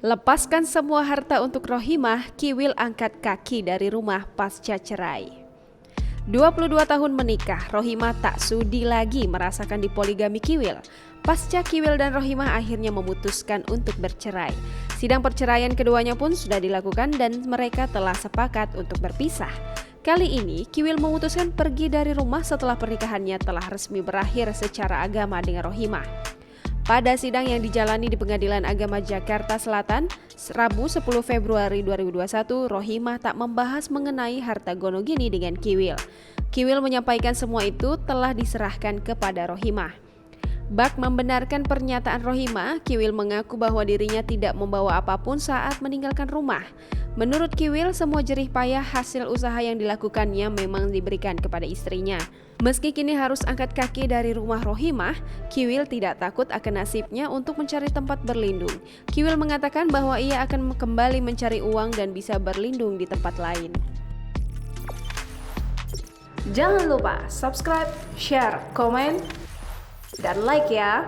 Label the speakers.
Speaker 1: Lepaskan semua harta untuk Rohimah, Kiwil angkat kaki dari rumah pasca cerai. 22 tahun menikah, Rohimah tak sudi lagi merasakan dipoligami Kiwil. Pasca Kiwil dan Rohimah akhirnya memutuskan untuk bercerai. Sidang perceraian keduanya pun sudah dilakukan dan mereka telah sepakat untuk berpisah. Kali ini, Kiwil memutuskan pergi dari rumah setelah pernikahannya telah resmi berakhir secara agama dengan Rohimah. Pada sidang yang dijalani di Pengadilan Agama Jakarta Selatan, Rabu 10 Februari 2021, Rohimah tak membahas mengenai harta gonogini dengan Kiwil. Kiwil menyampaikan semua itu telah diserahkan kepada Rohimah. Bak membenarkan pernyataan Rohimah, Kiwil mengaku bahwa dirinya tidak membawa apapun saat meninggalkan rumah. Menurut Kiwil, semua jerih payah hasil usaha yang dilakukannya memang diberikan kepada istrinya. Meski kini harus angkat kaki dari rumah Rohimah, Kiwil tidak takut akan nasibnya untuk mencari tempat berlindung. Kiwil mengatakan bahwa ia akan kembali mencari uang dan bisa berlindung di tempat lain. Jangan lupa subscribe, share, komen, dan like ya!